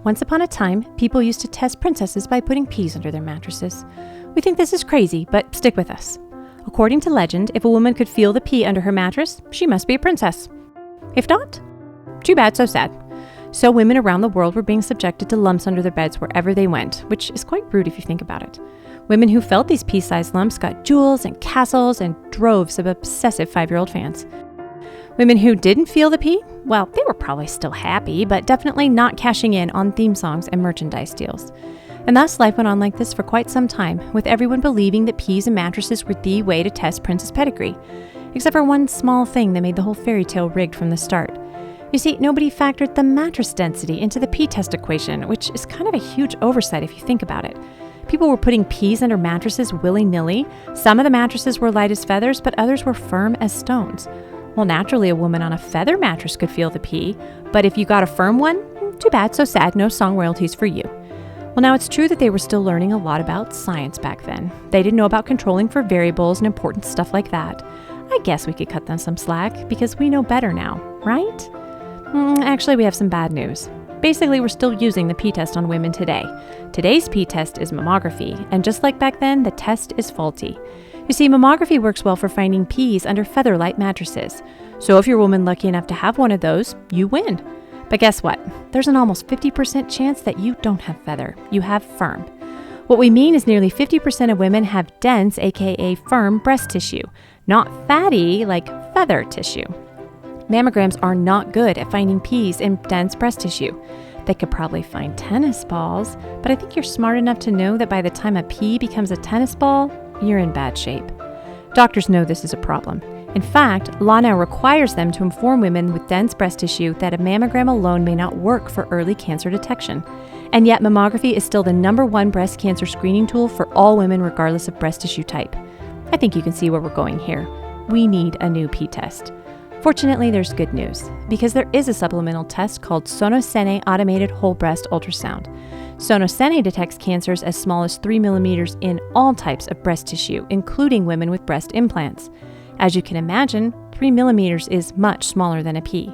Once upon a time, people used to test princesses by putting peas under their mattresses. We think this is crazy, but stick with us. According to legend, if a woman could feel the pea under her mattress, she must be a princess. If not, too bad, so sad. So women around the world were being subjected to lumps under their beds wherever they went, which is quite rude if you think about it. Women who felt these pea-sized lumps got jewels and castles and droves of obsessive 5-year-old fans. Women who didn't feel the pea, well, they were probably still happy, but definitely not cashing in on theme songs and merchandise deals. And thus life went on like this for quite some time, with everyone believing that peas and mattresses were the way to test princess pedigree, except for one small thing that made the whole fairy tale rigged from the start. You see, nobody factored the mattress density into the pea test equation, which is kind of a huge oversight if you think about it. People were putting peas under mattresses willy-nilly. Some of the mattresses were light as feathers, but others were firm as stones. Well, naturally, a woman on a feather mattress could feel the pea, but if you got a firm one, too bad, so sad, no song royalties for you. Well, now it's true that they were still learning a lot about science back then. They didn't know about controlling for variables and important stuff like that. I guess we could cut them some slack because we know better now, right? Actually, we have some bad news. Basically, we're still using the pea test on women today. Today's pea test is mammography, and just like back then, the test is faulty. You see, mammography works well for finding peas under feather-light mattresses. So if you're a woman lucky enough to have one of those, you win. But guess what? There's an almost 50% chance that you don't have feather. You have firm. What we mean is nearly 50% of women have dense, aka firm, breast tissue, not fatty like feather tissue. Mammograms are not good at finding peas in dense breast tissue. They could probably find tennis balls, but I think you're smart enough to know that by the time a pea becomes a tennis ball, you're in bad shape. Doctors know this is a problem. In fact, law now requires them to inform women with dense breast tissue that a mammogram alone may not work for early cancer detection. And yet mammography is still the #1 breast cancer screening tool for all women regardless of breast tissue type. I think you can see where we're going here. We need a new pea test. Fortunately, there's good news, because there is a supplemental test called SonoSene Automated Whole Breast Ultrasound. SonoSene detects cancers as small as 3 millimeters in all types of breast tissue, including women with breast implants. As you can imagine, 3 millimeters is much smaller than a pea.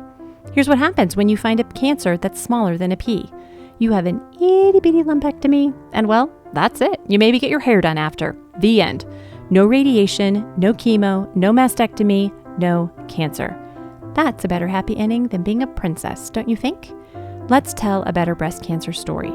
Here's what happens when you find a cancer that's smaller than a pea. You have an itty-bitty lumpectomy, and well, that's it. You maybe get your hair done after. The end. No radiation, no chemo, no mastectomy, no cancer. That's a better happy ending than being a princess, don't you think? Let's tell a better breast cancer story.